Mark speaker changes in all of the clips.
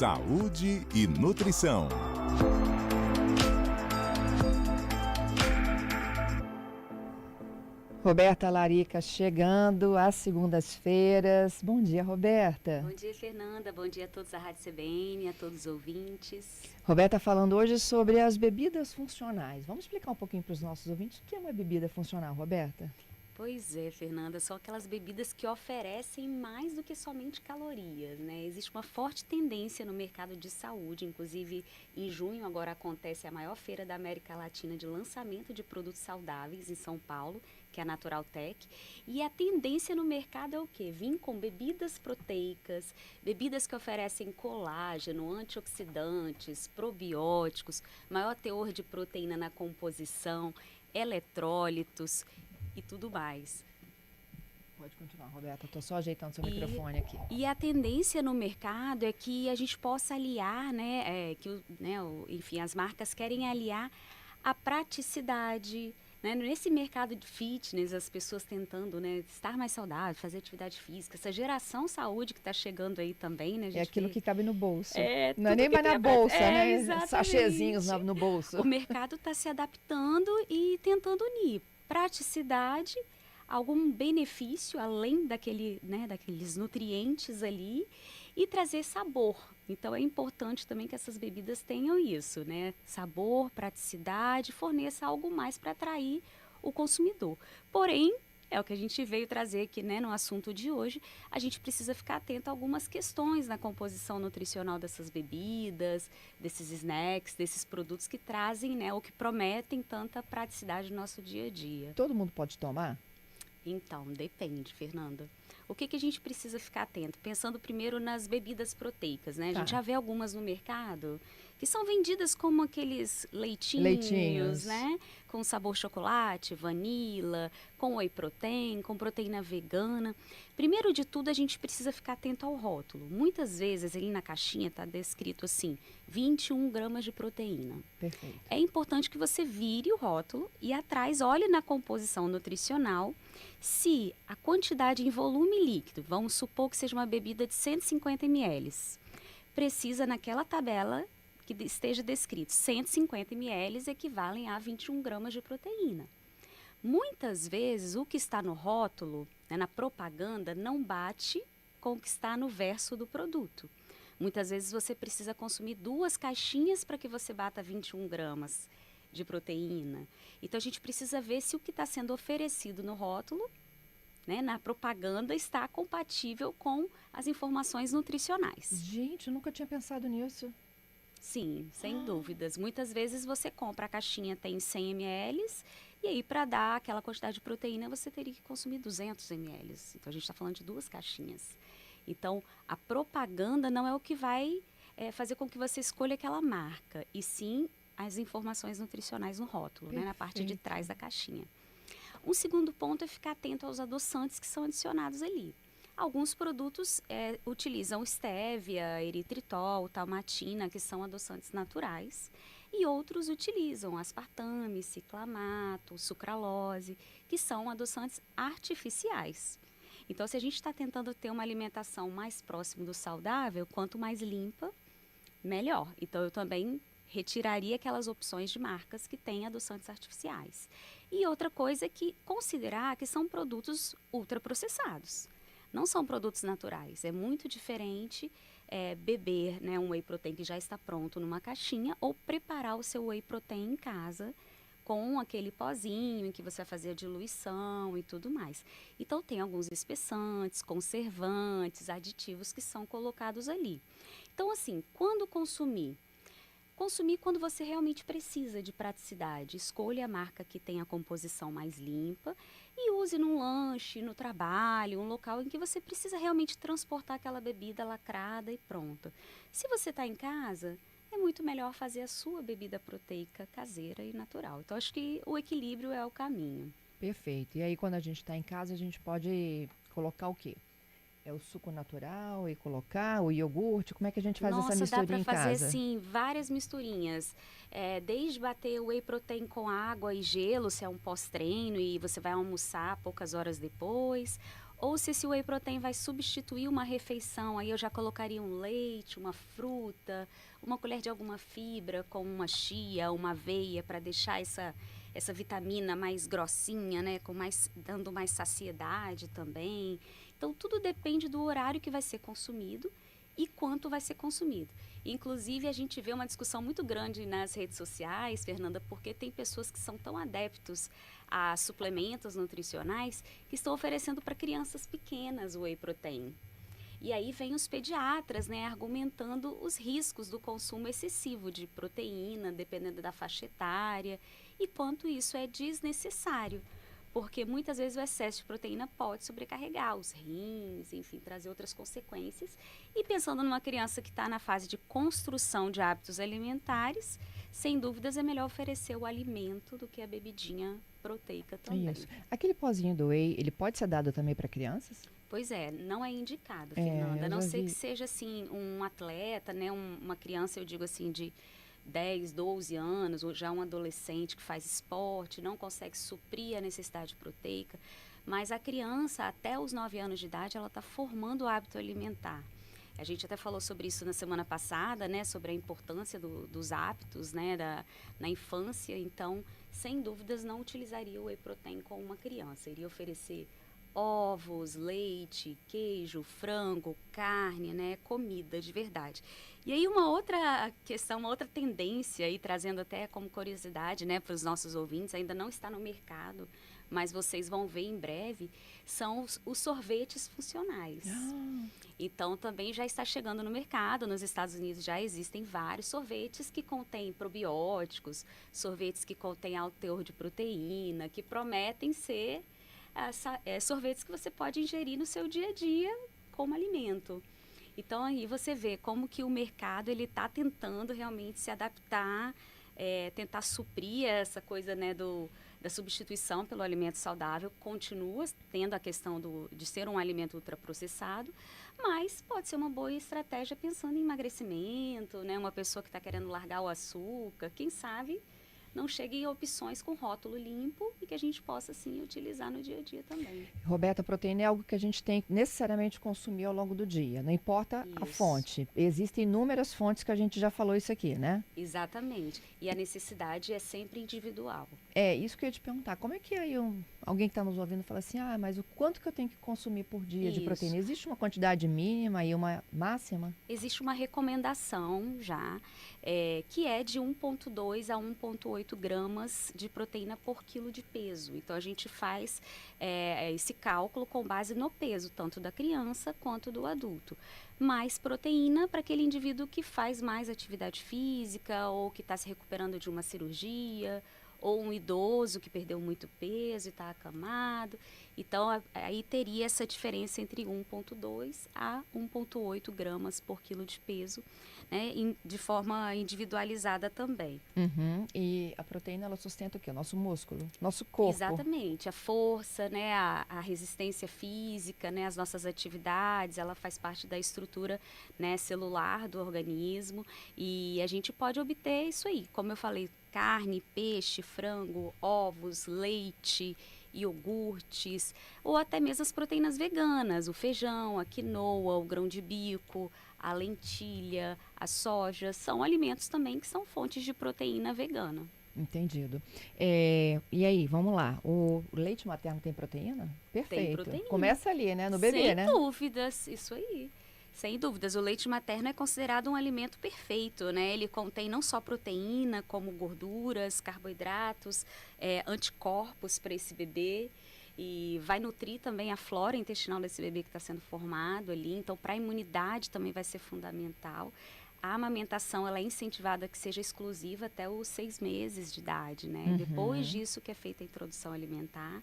Speaker 1: Saúde e nutrição.
Speaker 2: Roberta Larica chegando às segundas-feiras. Bom dia, Roberta.
Speaker 3: Bom dia, Fernanda. Bom dia a todos da Rádio CBN, a todos os ouvintes.
Speaker 2: Roberta falando hoje sobre as bebidas funcionais. Vamos explicar um pouquinho para os nossos ouvintes o que é uma bebida funcional, Roberta?
Speaker 3: Pois é, Fernanda, são aquelas bebidas que oferecem mais do que somente calorias, né? Existe uma forte tendência no mercado de saúde, inclusive em junho agora acontece a maior feira da América Latina de lançamento de produtos saudáveis em São Paulo, que é a Natural Tech, e a tendência no mercado é o quê? Vir com bebidas proteicas, bebidas que oferecem colágeno, antioxidantes, probióticos, maior teor de proteína na composição, eletrólitos e tudo mais.
Speaker 2: Pode continuar, Roberta. Estou só ajeitando seu microfone aqui.
Speaker 3: E a tendência no mercado é que a gente possa aliar, enfim, as marcas querem aliar a praticidade, né? Nesse mercado de fitness, as pessoas tentando, né, estar mais saudável, fazer atividade física, essa geração saúde que está chegando aí também, né?
Speaker 2: É aquilo que cabe no bolso.
Speaker 3: Não
Speaker 2: é nem mais na bolsa, né?
Speaker 3: Exatamente.
Speaker 2: Sachezinhos no bolso.
Speaker 3: O mercado está se adaptando e tentando unir praticidade, algum benefício além daqueles nutrientes ali e trazer sabor. Então é importante também que essas bebidas tenham isso, né? Sabor, praticidade, forneça algo mais para atrair o consumidor. Porém, é o que a gente veio trazer aqui, né, no assunto de hoje, a gente precisa ficar atento a algumas questões na composição nutricional dessas bebidas, desses snacks, desses produtos que trazem, né, ou que prometem tanta praticidade no nosso dia a dia.
Speaker 2: Todo mundo pode tomar?
Speaker 3: Então, depende, Fernanda. O que a gente precisa ficar atento? Pensando primeiro nas bebidas proteicas, né? A gente já vê algumas no mercado que são vendidas como aqueles leitinhos, né? Com sabor chocolate, vanila, com whey protein, com proteína vegana. Primeiro de tudo, a gente precisa ficar atento ao rótulo. Muitas vezes, ali na caixinha está descrito assim, 21 gramas de proteína.
Speaker 2: Perfeito.
Speaker 3: É importante que você vire o rótulo e atrás olhe na composição nutricional se a quantidade em volume líquido, vamos supor que seja uma bebida de 150 ml, precisa naquela tabela que esteja descrito 150 ml equivalem a 21 gramas de proteína. Muitas vezes o que está no rótulo, né, na propaganda, não bate com o que está no verso do produto. Muitas vezes você precisa consumir 2 caixinhas para que você bata 21 gramas de proteína. Então a gente precisa ver se o que está sendo oferecido no rótulo, né, na propaganda, está compatível com as informações nutricionais.
Speaker 2: Gente, eu nunca tinha pensado nisso.
Speaker 3: Sim, sem dúvidas. Muitas vezes você compra a caixinha, tem 100 ml, e aí para dar aquela quantidade de proteína você teria que consumir 200 ml. Então a gente está falando de 2 caixinhas. Então a propaganda não é o que vai fazer com que você escolha aquela marca, e sim as informações nutricionais no rótulo, né, na parte de trás da caixinha. Um segundo ponto é ficar atento aos adoçantes que são adicionados ali. Alguns produtos utilizam estévia, eritritol, talmatina, que são adoçantes naturais, e outros utilizam aspartame, ciclamato, sucralose, que são adoçantes artificiais. Então, se a gente está tentando ter uma alimentação mais próxima do saudável, quanto mais limpa, melhor. Então, eu também retiraria aquelas opções de marcas que têm adoçantes artificiais. E outra coisa é que considerar que são produtos ultraprocessados. Não são produtos naturais. É muito diferente beber, né, um whey protein que já está pronto numa caixinha ou preparar o seu whey protein em casa com aquele pozinho em que você vai fazer a diluição e tudo mais. Então tem alguns espessantes, conservantes, aditivos que são colocados ali. Então assim, quando consumir quando você realmente precisa de praticidade. Escolha a marca que tem a composição mais limpa e use num lanche, no trabalho, um local em que você precisa realmente transportar aquela bebida lacrada e pronta. Se você está em casa, é muito melhor fazer a sua bebida proteica caseira e natural. Então, acho que o equilíbrio é o caminho.
Speaker 2: Perfeito. E aí, quando a gente está em casa, a gente pode colocar o quê? É o suco natural e colocar o iogurte? Como é que a gente faz essa misturinha em casa?
Speaker 3: Dá para fazer, sim, várias misturinhas. Desde bater o whey protein com água e gelo, se é um pós-treino e você vai almoçar poucas horas depois. ou se esse whey protein vai substituir uma refeição, aí eu já colocaria um leite, uma fruta, uma colher de alguma fibra, como uma chia, uma aveia, para deixar essa vitamina mais grossinha, né, dando mais saciedade também. Então, tudo depende do horário que vai ser consumido e quanto vai ser consumido. Inclusive, a gente vê uma discussão muito grande nas redes sociais, Fernanda, porque tem pessoas que são tão adeptos a suplementos nutricionais que estão oferecendo para crianças pequenas o whey protein. E aí vem os pediatras, né, argumentando os riscos do consumo excessivo de proteína, dependendo da faixa etária, e quanto isso é desnecessário. Porque muitas vezes o excesso de proteína pode sobrecarregar os rins, enfim, trazer outras consequências. E pensando numa criança que está na fase de construção de hábitos alimentares, sem dúvidas é melhor oferecer o alimento do que a bebidinha proteica também.
Speaker 2: Isso. Aquele pozinho do whey, ele pode ser dado também para crianças?
Speaker 3: Pois é, não é indicado,
Speaker 2: É,
Speaker 3: Fernanda. A
Speaker 2: eu
Speaker 3: não
Speaker 2: já
Speaker 3: ser
Speaker 2: vi.
Speaker 3: que seja, assim, um atleta, né, uma criança, eu digo assim, de 10, 12 anos, ou já um adolescente que faz esporte, não consegue suprir a necessidade proteica. Mas a criança, até os 9 anos de idade, ela está formando o hábito alimentar. A gente até falou sobre isso na semana passada, né, sobre a importância dos hábitos, né, na infância. Então, sem dúvidas, não utilizaria o whey protein com uma criança. Iria oferecer ovos, leite, queijo, frango, carne, né, comida de verdade. E aí uma outra questão, uma outra tendência, aí, trazendo até como curiosidade, né, para os nossos ouvintes, ainda não está no mercado, mas vocês vão ver em breve, são os sorvetes funcionais. Então, também já está chegando no mercado. Nos Estados Unidos já existem vários sorvetes que contêm probióticos, sorvetes que contêm alto teor de proteína, que prometem ser sorvetes que você pode ingerir no seu dia a dia como alimento. Então, aí você vê como que o mercado ele está tentando realmente se adaptar, tentar suprir essa coisa, né, da substituição pelo alimento saudável. Continua tendo a questão de ser um alimento ultraprocessado, mas pode ser uma boa estratégia pensando em emagrecimento, né? Uma pessoa que está querendo largar o açúcar, quem sabe não chegue a opções com rótulo limpo e que a gente possa, sim, utilizar no dia a dia também.
Speaker 2: Roberta, a proteína é algo que a gente tem que necessariamente consumir ao longo do dia, não importa a
Speaker 3: Isso.
Speaker 2: fonte. Existem inúmeras fontes que a gente já falou isso aqui, né?
Speaker 3: Exatamente. E a necessidade é sempre individual.
Speaker 2: É, isso que eu ia te perguntar. Como é que aí alguém que está nos ouvindo fala assim, mas o quanto que eu tenho que consumir por dia de
Speaker 3: Isso.
Speaker 2: proteína? Existe uma quantidade mínima e uma máxima?
Speaker 3: Existe uma recomendação já, que é de 1,2 a 1,8 gramas de proteína por quilo de peso. Então, a gente faz esse cálculo com base no peso, tanto da criança quanto do adulto. Mais proteína para aquele indivíduo que faz mais atividade física ou que está se recuperando de uma cirurgia, ou um idoso que perdeu muito peso e está acamado. Então, aí teria essa diferença entre 1,2 a 1,8 gramas por quilo de peso, né, de forma individualizada também.
Speaker 2: Uhum. E a proteína, ela sustenta o quê? O nosso músculo, nosso corpo.
Speaker 3: Exatamente. A força, né, a resistência física, né, as nossas atividades, ela faz parte da estrutura, né, celular do organismo. E a gente pode obter isso aí, como eu falei, carne, peixe, frango, ovos, leite, iogurtes, ou até mesmo as proteínas veganas, o feijão, a quinoa, o grão de bico, a lentilha, a soja, são alimentos também que são fontes de proteína vegana.
Speaker 2: Entendido. E aí, vamos lá. O leite materno tem proteína? Perfeito.
Speaker 3: proteína.
Speaker 2: Começa ali, né? No bebê,
Speaker 3: Sem
Speaker 2: né?
Speaker 3: dúvidas, isso aí. Sem dúvidas, o leite materno é considerado um alimento perfeito, né? Ele contém não só proteína, como gorduras, carboidratos, anticorpos para esse bebê. E vai nutrir também a flora intestinal desse bebê que está sendo formado ali. Então, para a imunidade também vai ser fundamental. A amamentação, ela é incentivada que seja exclusiva até os 6 meses de idade, né?
Speaker 2: Uhum.
Speaker 3: Depois disso que é feita a introdução alimentar.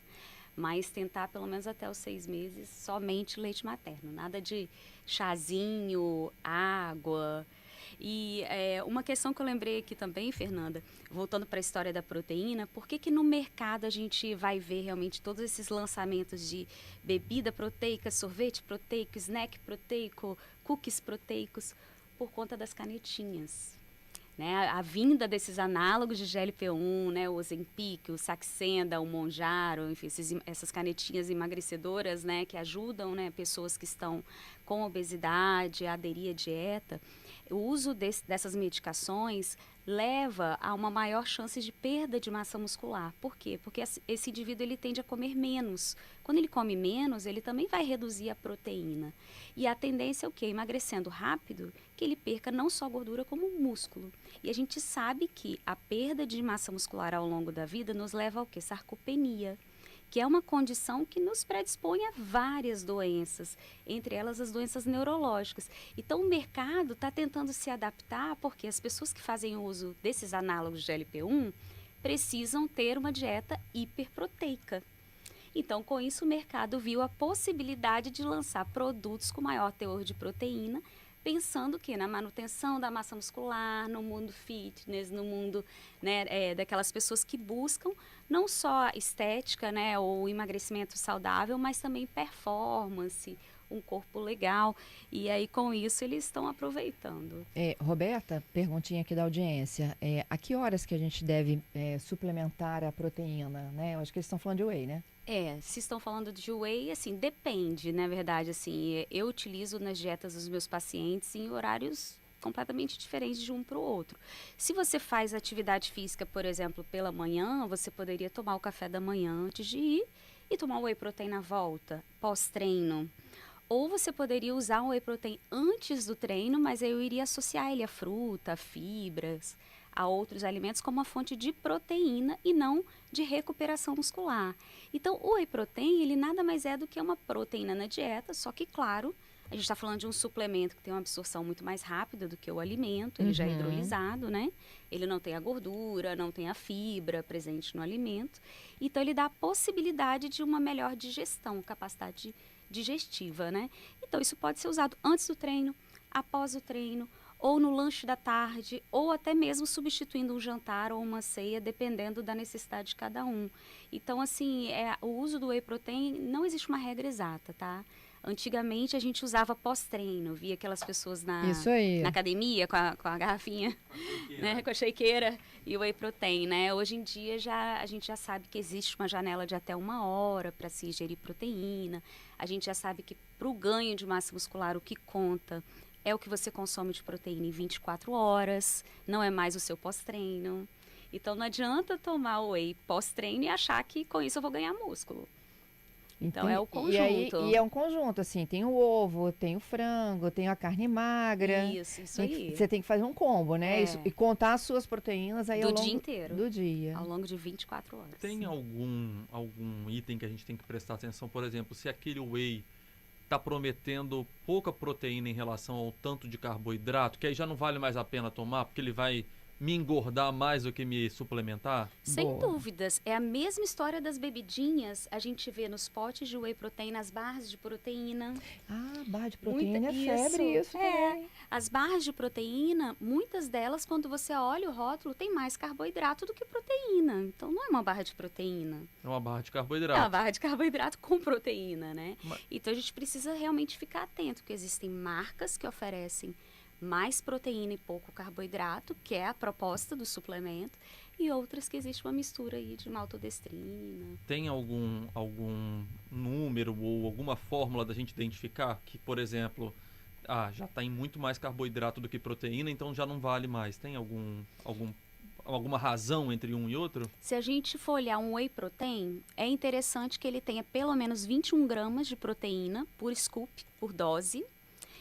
Speaker 3: Mas tentar pelo menos até os 6 meses somente leite materno. Nada de chazinho, água. E uma questão que eu lembrei aqui também, Fernanda, voltando para a história da proteína, por que no mercado a gente vai ver realmente todos esses lançamentos de bebida proteica, sorvete proteico, snack proteico, cookies proteicos? Por conta das canetinhas. né? A vinda desses análogos de GLP-1, né? O Ozempic, o Saxenda, o Mounjaro, enfim, essas canetinhas emagrecedoras, né? Que ajudam, né? Pessoas que estão com obesidade a aderir à dieta. O uso dessas medicações leva a uma maior chance de perda de massa muscular. Por quê? Porque esse indivíduo ele tende a comer menos. Quando ele come menos, ele também vai reduzir a proteína. E a tendência é o quê? Emagrecendo rápido, que ele perca não só gordura, como músculo. E a gente sabe que a perda de massa muscular ao longo da vida nos leva ao quê? Sarcopenia, que é uma condição que nos predispõe a várias doenças, entre elas as doenças neurológicas. Então, o mercado está tentando se adaptar, porque as pessoas que fazem uso desses análogos de GLP-1 precisam ter uma dieta hiperproteica. Então, com isso, o mercado viu a possibilidade de lançar produtos com maior teor de proteína, pensando que na manutenção da massa muscular, no mundo fitness, no mundo, né, daquelas pessoas que buscam não só estética, né, ou emagrecimento saudável, mas também performance, um corpo legal. E aí, com isso, eles estão aproveitando.
Speaker 2: Roberta, perguntinha aqui da audiência. A que horas que a gente deve suplementar a proteína, né? Eu acho que eles estão falando de whey, né?
Speaker 3: Se estão falando de whey, assim, depende, na verdade, assim, eu utilizo nas dietas dos meus pacientes em horários completamente diferentes de um para o outro. Se você faz atividade física, por exemplo, pela manhã, você poderia tomar o café da manhã antes de ir e tomar o whey protein na volta, pós-treino. Ou você poderia usar o whey protein antes do treino, mas eu iria associar ele a fruta, a fibras, a outros alimentos como uma fonte de proteína e não de recuperação muscular. Então, o whey protein, ele nada mais é do que uma proteína na dieta, só que, claro, a gente está falando de um suplemento que tem uma absorção muito mais rápida do que o alimento, ele já é hidrolisado, né? Ele não tem a gordura, não tem a fibra presente no alimento. Então, ele dá a possibilidade de uma melhor digestão, capacidade digestiva, né? Então, isso pode ser usado antes do treino, após o treino, ou no lanche da tarde, ou até mesmo substituindo um jantar ou uma ceia, dependendo da necessidade de cada um. Então, assim, o uso do whey protein, não existe uma regra exata, tá? Antigamente, a gente usava pós-treino, via aquelas pessoas na academia com a garrafinha, né, com a shakeira e o whey protein, né? Hoje em dia, a gente já sabe que existe uma janela de até 1 hora para se ingerir proteína. A gente já sabe que para o ganho de massa muscular, o que conta é o que você consome de proteína em 24 horas, não é mais o seu pós-treino. Então, não adianta tomar o whey pós-treino e achar que com isso eu vou ganhar músculo. Então, é o conjunto.
Speaker 2: E é um conjunto, assim, tem o ovo, tem o frango, tem a carne magra.
Speaker 3: Isso aí.
Speaker 2: Você tem que fazer um combo, né? E contar as suas proteínas aí
Speaker 3: do
Speaker 2: ao longo
Speaker 3: dia inteiro.
Speaker 2: Do dia.
Speaker 3: Ao longo de 24 horas.
Speaker 4: Tem algum item que a gente tem que prestar atenção? Por exemplo, se aquele whey está prometendo pouca proteína em relação ao tanto de carboidrato, que aí já não vale mais a pena tomar, porque ele vai me engordar mais do que me suplementar?
Speaker 3: Sem dúvidas. É a mesma história das bebidinhas. A gente vê nos potes de whey protein, nas barras de proteína.
Speaker 2: Ah, barra de proteína febre, isso também.
Speaker 3: As barras de proteína, muitas delas, quando você olha o rótulo, tem mais carboidrato do que proteína. Então, não é uma barra de proteína.
Speaker 4: É uma barra de carboidrato.
Speaker 3: É uma barra de carboidrato com proteína, né? Então, a gente precisa realmente ficar atento, porque existem marcas que oferecem mais proteína e pouco carboidrato, que é a proposta do suplemento, e outras que existe uma mistura aí de maltodestrina.
Speaker 4: Tem algum número ou alguma fórmula da gente identificar que, por exemplo, já está em muito mais carboidrato do que proteína, então já não vale mais? Tem alguma razão entre um e outro?
Speaker 3: Se a gente for olhar um whey protein, é interessante que ele tenha pelo menos 21 gramas de proteína por scoop, por dose.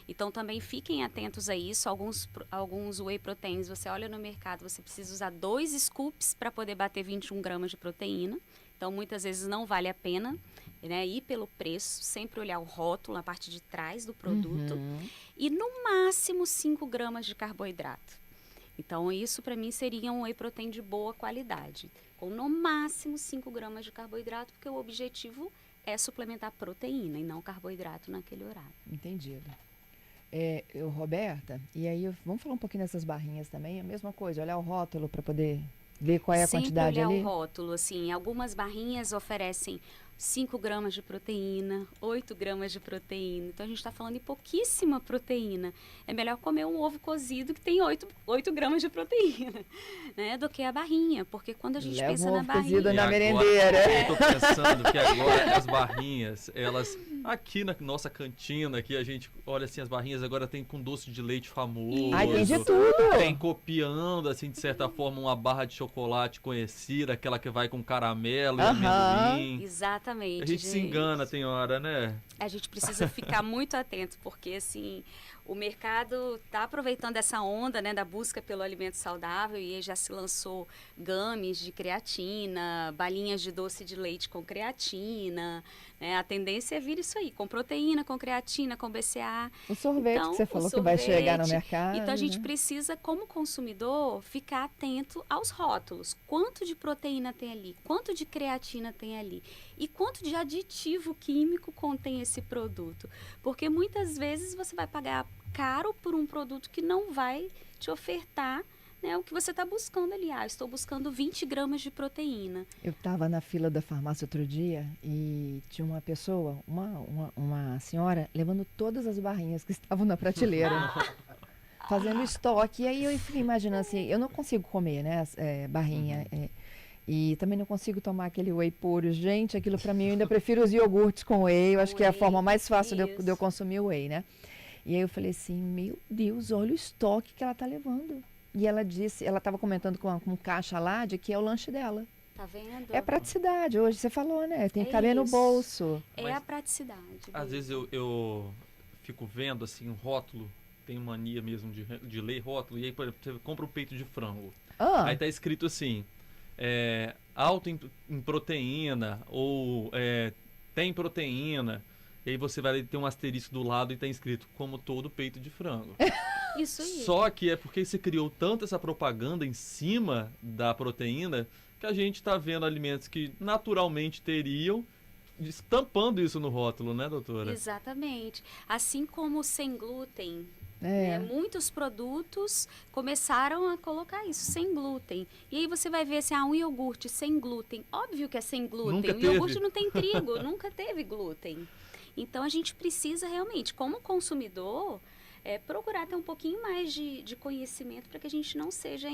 Speaker 3: Então, também fiquem atentos a isso. Alguns whey proteins, você olha no mercado, você precisa usar 2 scoops para poder bater 21 gramas de proteína. Então, muitas vezes não vale a pena, né, ir pelo preço, sempre olhar o rótulo na parte de trás do produto. E, no máximo, 5 gramas de carboidrato. Então, isso para mim seria um whey protein de boa qualidade. Com, no máximo, 5 gramas de carboidrato, porque o objetivo é suplementar proteína e não carboidrato naquele horário.
Speaker 2: Entendido. Roberta, e aí vamos falar um pouquinho dessas barrinhas também, a mesma coisa, olhar o rótulo para poder ver qual é a quantidade ali?
Speaker 3: Sempre olhar o rótulo, assim, algumas barrinhas oferecem 5 gramas de proteína, 8 gramas de proteína. Então, a gente está falando de pouquíssima proteína. É melhor comer um ovo cozido que tem 8 gramas de proteína, né? Do que a barrinha. Porque quando a gente pensa na barrinha...
Speaker 2: cozido na
Speaker 4: agora,
Speaker 2: merendeira.
Speaker 4: Eu tô pensando que agora as barrinhas, elas... Aqui na nossa cantina, aqui a gente olha assim, as barrinhas agora tem com doce de leite famoso.
Speaker 2: Ai, tem de tudo.
Speaker 4: Tem copiando, assim, de certa forma, uma barra de chocolate conhecida, aquela que vai com caramelo e amendoim.
Speaker 3: Exatamente,
Speaker 4: A gente se engana, tem hora, né?
Speaker 3: A gente precisa ficar muito atento, porque assim, o mercado está aproveitando essa onda, né, da busca pelo alimento saudável, e aí já se lançou gummies de creatina, balinhas de doce de leite com creatina, né? A tendência é vir isso aí, com proteína, com creatina, com BCA.
Speaker 2: O sorvete
Speaker 3: Então,
Speaker 2: que você
Speaker 3: o
Speaker 2: falou que vai
Speaker 3: sorvete.
Speaker 2: chegar no mercado.
Speaker 3: Então a gente
Speaker 2: né?
Speaker 3: precisa, como consumidor, ficar atento aos rótulos. Quanto de proteína tem ali? Quanto de creatina tem ali? E quanto de aditivo químico contém esse produto? Porque muitas vezes você vai pagar caro por um produto que não vai te ofertar, né, o que você está buscando ali. Ah, estou buscando 20 gramas de proteína.
Speaker 2: Eu estava na fila da farmácia outro dia e tinha uma pessoa, uma senhora, levando todas as barrinhas que estavam na prateleira, fazendo estoque. E aí eu fiquei imaginando assim, eu não consigo comer, né, barrinha. E também não consigo tomar aquele whey puro. Gente, aquilo para mim, eu ainda prefiro os iogurtes com whey. Eu acho que é a forma mais fácil de eu consumir o whey, né? E aí eu falei assim, meu Deus, olha o estoque que ela tá levando. E ela disse, ela estava comentando com um caixa lá de que é o lanche dela.
Speaker 3: Tá vendo?
Speaker 2: É praticidade, hoje você falou, né? Tem que caber no
Speaker 3: isso.
Speaker 2: bolso.
Speaker 3: É
Speaker 4: Mas,
Speaker 3: a praticidade.
Speaker 4: Às vezes eu fico vendo assim um rótulo, tenho mania mesmo de ler rótulo, e aí, por exemplo, você compra um peito de frango. Aí tá escrito assim, alto em proteína, ou tem proteína, e aí você vai ter um asterisco do lado e tá escrito, como todo peito de frango.
Speaker 3: Isso aí.
Speaker 4: Só que é porque você criou tanto essa propaganda em cima da proteína, que a gente tá vendo alimentos que naturalmente teriam, estampando isso no rótulo, né, doutora?
Speaker 3: Exatamente. Assim como sem glúten,
Speaker 2: É.
Speaker 3: muitos produtos começaram a colocar isso, sem glúten. E aí você vai ver assim, um iogurte sem glúten. Óbvio que é sem glúten.
Speaker 4: Nunca
Speaker 3: O iogurte
Speaker 4: teve.
Speaker 3: não tem trigo, nunca teve glúten. Então a gente precisa realmente, como consumidor, procurar ter um pouquinho mais de conhecimento para que a gente não seja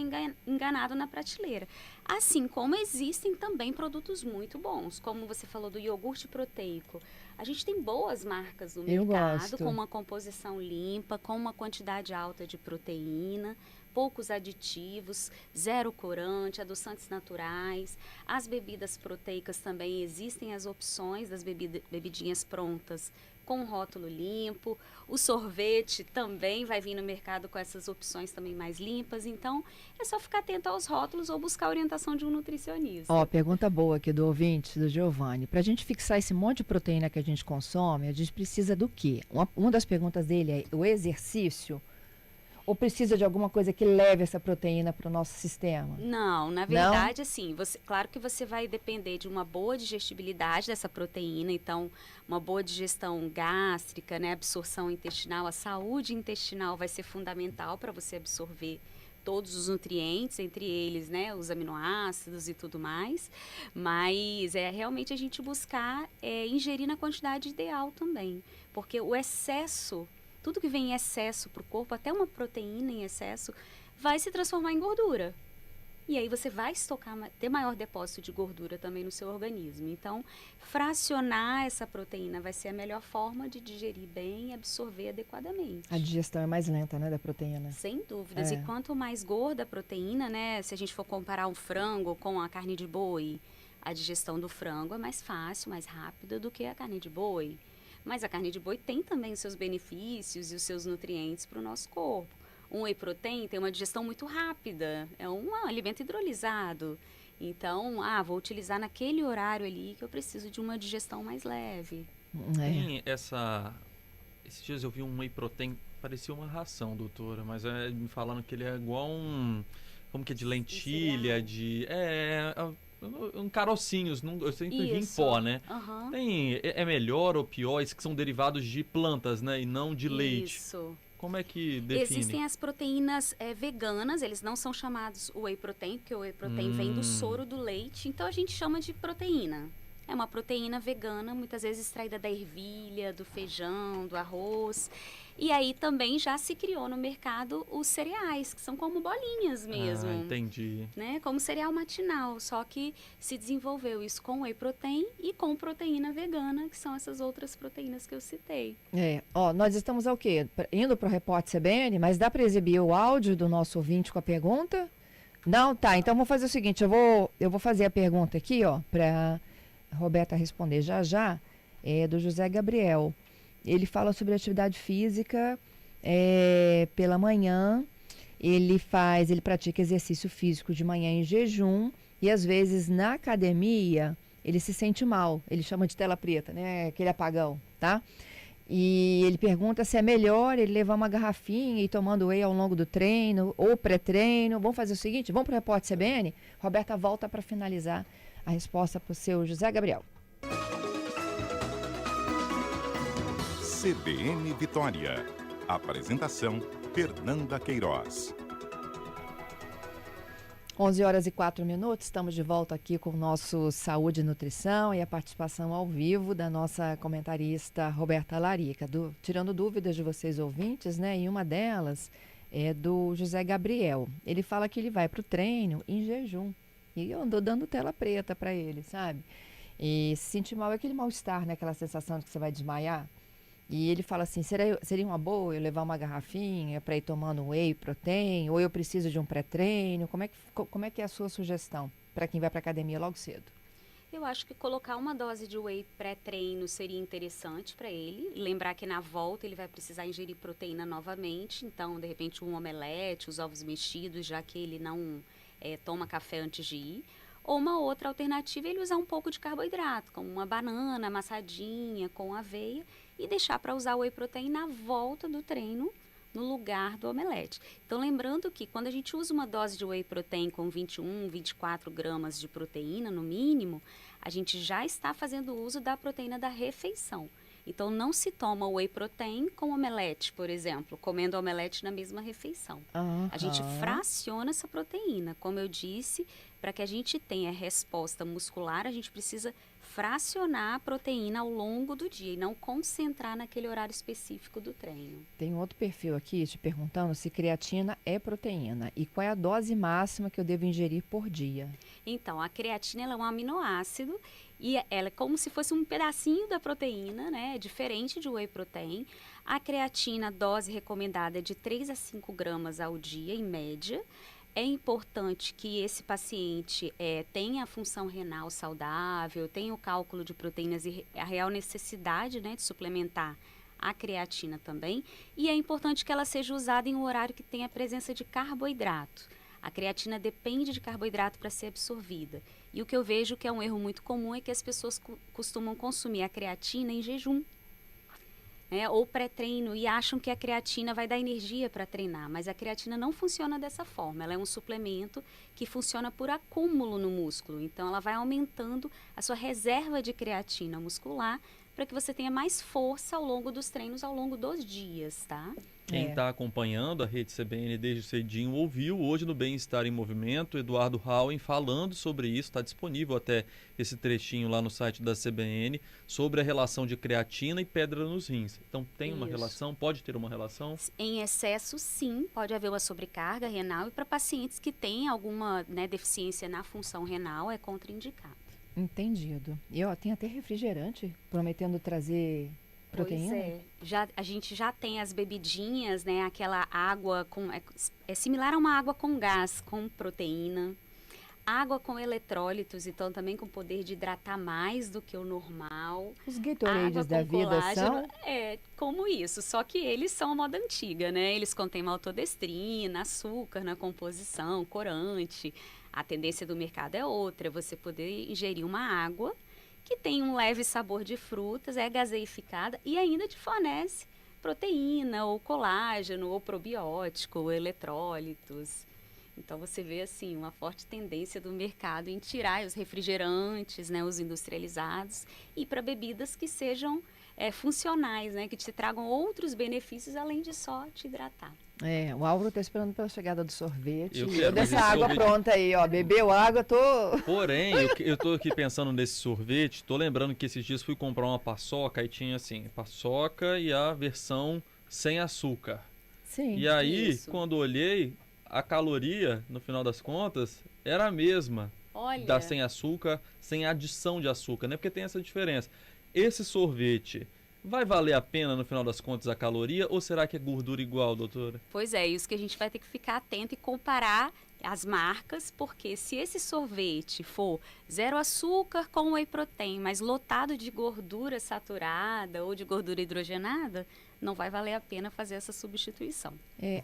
Speaker 3: enganado na prateleira. Assim como existem também produtos muito bons, como você falou do iogurte proteico. A gente tem boas marcas no
Speaker 2: Eu
Speaker 3: mercado,
Speaker 2: gosto.
Speaker 3: com uma composição limpa, com uma quantidade alta de proteína, poucos aditivos, zero corante, adoçantes naturais. As bebidas proteicas também existem as opções das bebidinhas prontas com rótulo limpo. O sorvete também vai vir no mercado com essas opções também mais limpas. Então, é só ficar atento aos rótulos ou buscar a orientação de um nutricionista.
Speaker 2: Ó, pergunta boa aqui do ouvinte, do Giovanni. Para a gente fixar esse monte de proteína que a gente consome, a gente precisa do quê? Uma das perguntas dele é o exercício? Ou precisa de alguma coisa que leve essa proteína para o nosso sistema?
Speaker 3: Não, na verdade, assim, claro que você vai depender de uma boa digestibilidade dessa proteína, então, uma boa digestão gástrica, né, absorção intestinal, a saúde intestinal vai ser fundamental para você absorver todos os nutrientes, entre eles, né, os aminoácidos e tudo mais, mas é realmente a gente buscar ingerir na quantidade ideal também, porque o excesso, tudo que vem em excesso para o corpo, até uma proteína em excesso, vai se transformar em gordura. E aí você vai ter maior depósito de gordura também no seu organismo. Então, fracionar essa proteína vai ser a melhor forma de digerir bem e absorver adequadamente.
Speaker 2: A digestão é mais lenta, né, da proteína?
Speaker 3: Sem dúvidas. E quanto mais gorda a proteína, né, se a gente for comparar um frango com a carne de boi, a digestão do frango é mais fácil, mais rápida do que a carne de boi. Mas a carne de boi tem também os seus benefícios e os seus nutrientes para o nosso corpo. Um whey protein tem uma digestão muito rápida, é um alimento hidrolisado. Então, vou utilizar naquele horário ali que eu preciso de uma digestão mais leve.
Speaker 4: Tem esses dias eu vi um whey protein, parecia uma ração, doutora, mas me falando que ele é igual como que é de lentilha, carocinhos, eu sempre vi em pó, né?
Speaker 3: Uhum.
Speaker 4: É melhor ou pior, esses que são derivados de plantas, né? E não de leite.
Speaker 3: Isso.
Speaker 4: Como é que define?
Speaker 3: Existem as proteínas veganas, eles não são chamados whey protein, porque o whey protein vem do soro do leite, então a gente chama de proteína. É uma proteína vegana, muitas vezes extraída da ervilha, do feijão, do arroz. E aí também já se criou no mercado os cereais, que são como bolinhas mesmo.
Speaker 4: Ah, entendi.
Speaker 3: Né? Como cereal matinal, só que se desenvolveu isso com whey protein e com proteína vegana, que são essas outras proteínas que eu citei.
Speaker 2: Nós estamos ao quê? Indo para o Repórter CBN, mas dá para exibir o áudio do nosso ouvinte com a pergunta? Não? Tá, então vou fazer o seguinte, eu vou fazer a pergunta aqui, para Roberta responder já, do José Gabriel. Ele fala sobre atividade física pela manhã, ele pratica exercício físico de manhã em jejum e às vezes na academia ele se sente mal, ele chama de tela preta, né? Aquele apagão, tá? E ele pergunta se é melhor ele levar uma garrafinha e ir tomando whey ao longo do treino ou pré-treino. Vamos fazer o seguinte, vamos para o Repórter CBN? Roberta volta para finalizar a resposta para o seu José Gabriel.
Speaker 1: CBN Vitória. Apresentação, Fernanda Queiroz.
Speaker 2: 11h04, estamos de volta aqui com o nosso Saúde e Nutrição e a participação ao vivo da nossa comentarista Roberta Larica, tirando dúvidas de vocês ouvintes, né? E uma delas é do José Gabriel. Ele fala que ele vai para o treino em jejum. E eu ando dando tela preta para ele, sabe? E se sentir mal é aquele mal-estar, né? Aquela sensação de que você vai desmaiar. E ele fala assim, seria uma boa eu levar uma garrafinha para ir tomando whey protein, ou eu preciso de um pré-treino? Como é que é a sua sugestão para quem vai para academia logo cedo?
Speaker 3: Eu acho que colocar uma dose de whey pré-treino seria interessante para ele. Lembrar que na volta ele vai precisar ingerir proteína novamente, então de repente um omelete, os ovos mexidos, já que ele não toma café antes de ir. Ou uma outra alternativa é ele usar um pouco de carboidrato, como uma banana amassadinha com aveia, e deixar para usar o whey protein na volta do treino, no lugar do omelete. Então, lembrando que quando a gente usa uma dose de whey protein com 21, 24 gramas de proteína, no mínimo, a gente já está fazendo uso da proteína da refeição. Então, não se toma whey protein com omelete, por exemplo, comendo omelete na mesma refeição. A gente fraciona essa proteína. Como eu disse, para que a gente tenha resposta muscular, a gente precisa fracionar a proteína ao longo do dia e não concentrar naquele horário específico do treino.
Speaker 2: Tem outro perfil aqui te perguntando se creatina é proteína e qual é a dose máxima que eu devo ingerir por dia.
Speaker 3: Então, a creatina ela é um aminoácido e ela é como se fosse um pedacinho da proteína, né? É diferente de whey protein. A creatina, a dose recomendada é de 3 a 5 gramas ao dia, em média. É importante que esse paciente tenha a função renal saudável, tenha o cálculo de proteínas e a real necessidade, né, de suplementar a creatina também. E é importante que ela seja usada em um horário que tenha a presença de carboidrato. A creatina depende de carboidrato para ser absorvida. E o que eu vejo que é um erro muito comum é que as pessoas costumam consumir a creatina em jejum. Ou pré-treino e acham que a creatina vai dar energia para treinar, mas a creatina não funciona dessa forma, ela é um suplemento que funciona por acúmulo no músculo, então ela vai aumentando a sua reserva de creatina muscular para que você tenha mais força ao longo dos treinos, ao longo dos dias, tá?
Speaker 4: Quem está acompanhando a Rede CBN desde cedinho ouviu hoje no Bem-Estar em Movimento, Eduardo Hauen falando sobre isso, está disponível até esse trechinho lá no site da CBN, sobre a relação de creatina e pedra nos rins. Então tem uma relação, pode ter uma relação? Em
Speaker 3: excesso, sim, pode haver uma sobrecarga renal e para pacientes que têm alguma deficiência na função renal é contraindicado.
Speaker 2: Entendido. E tem até refrigerante prometendo trazer proteína?
Speaker 3: Pois é. A gente já tem as bebidinhas, né? Aquela água com... É similar a uma água com gás, com proteína. Água com eletrólitos, então também com poder de hidratar mais do que o normal.
Speaker 2: Os Gatorades da vida
Speaker 3: colágeno, como isso. Só que eles são a moda antiga, né? Eles contêm maltodestrina, açúcar na composição, corante. A tendência do mercado é outra, você poder ingerir uma água que tem um leve sabor de frutas, é gaseificada e ainda te fornece proteína, ou colágeno, ou probiótico, ou eletrólitos. Então você vê assim uma forte tendência do mercado em tirar os refrigerantes, né, os industrializados, e para bebidas que sejam funcionais, né, que te tragam outros benefícios além de só te hidratar.
Speaker 2: O Álvaro tá esperando pela chegada do sorvete.
Speaker 4: Eu
Speaker 2: Eu
Speaker 4: quero, mas
Speaker 2: dessa
Speaker 4: esse
Speaker 2: água
Speaker 4: sorvete-
Speaker 2: pronta aí, ó. Bebeu água, tô...
Speaker 4: Porém, eu tô aqui pensando nesse sorvete, tô lembrando que esses dias fui comprar uma paçoca e tinha assim, paçoca e a versão sem açúcar.
Speaker 2: Sim.
Speaker 4: E aí,
Speaker 3: Isso.
Speaker 4: quando olhei, a caloria, no final das contas, era a mesma
Speaker 3: Olha,
Speaker 4: da sem açúcar, sem adição de açúcar, né? Porque tem essa diferença. Esse sorvete vai valer a pena, no final das contas, a caloria ou será que é gordura igual, doutora?
Speaker 3: pois é, isso que a gente vai ter que ficar atento e comparar as marcas, porque se esse sorvete for zero açúcar com whey protein, mas lotado de gordura saturada ou de gordura hidrogenada, não vai valer a pena fazer essa substituição.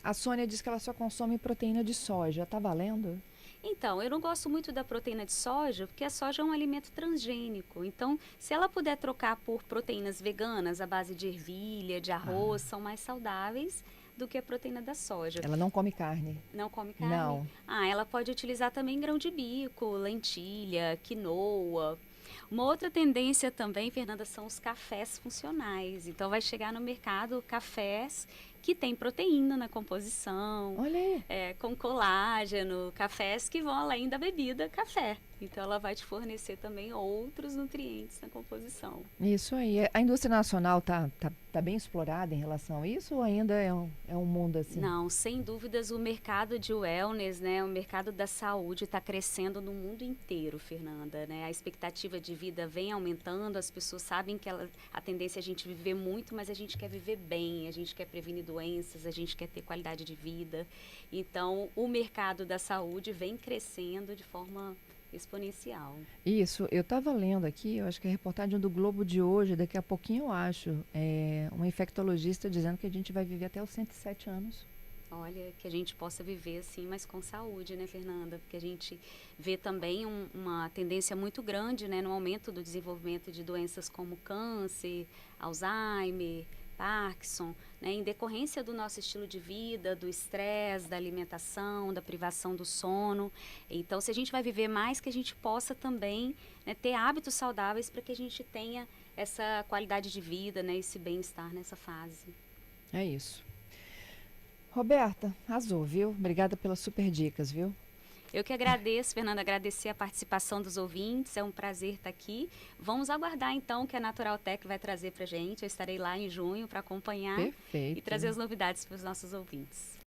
Speaker 2: A Sônia diz que ela só consome proteína de soja. Tá valendo?
Speaker 3: Então, eu não gosto muito da proteína de soja, porque a soja é um alimento transgênico. Então, se ela puder trocar por proteínas veganas à base de ervilha, de arroz, são mais saudáveis do que a proteína da soja.
Speaker 2: Ela não come carne.
Speaker 3: Não come carne?
Speaker 2: Não.
Speaker 3: Ela pode utilizar também grão de bico, lentilha, quinoa. Uma outra tendência também, Fernanda, são os cafés funcionais. Então, vai chegar no mercado cafés que tem proteína na composição,
Speaker 2: Olha aí.
Speaker 3: com colágeno, cafés que vão além da bebida café. Então, ela vai te fornecer também outros nutrientes na composição.
Speaker 2: Isso aí. A indústria nacional tá bem explorada em relação a isso ou ainda é um mundo assim?
Speaker 3: Não, sem dúvidas, o mercado de wellness, né, o mercado da saúde está crescendo no mundo inteiro, Fernanda, né? A expectativa de vida vem aumentando, as pessoas sabem que a tendência é a gente viver muito, mas a gente quer viver bem, a gente quer prevenir doenças, a gente quer ter qualidade de vida. Então, o mercado da saúde vem crescendo de forma exponencial.
Speaker 2: Isso, eu estava lendo aqui, eu acho que é a reportagem do Globo de hoje, daqui a pouquinho eu acho, uma infectologista dizendo que a gente vai viver até os 107 anos.
Speaker 3: Olha, que a gente possa viver assim, mas com saúde, né, Fernanda? Porque a gente vê também uma tendência muito grande, né, no aumento do desenvolvimento de doenças como câncer, Alzheimer, Parkinson, né, em decorrência do nosso estilo de vida, do estresse, da alimentação, da privação do sono. Então, se a gente vai viver mais, que a gente possa também, né, ter hábitos saudáveis para que a gente tenha essa qualidade de vida, né, esse bem-estar nessa fase.
Speaker 2: É isso. Roberta, arrasou, viu? Obrigada pelas super dicas, viu?
Speaker 3: Eu que agradeço, Fernanda, agradecer a participação dos ouvintes, é um prazer estar aqui. Vamos aguardar então o que a Naturaltech vai trazer para a gente. Eu estarei lá em junho para acompanhar
Speaker 2: Perfeito.
Speaker 3: e trazer as novidades para os nossos ouvintes.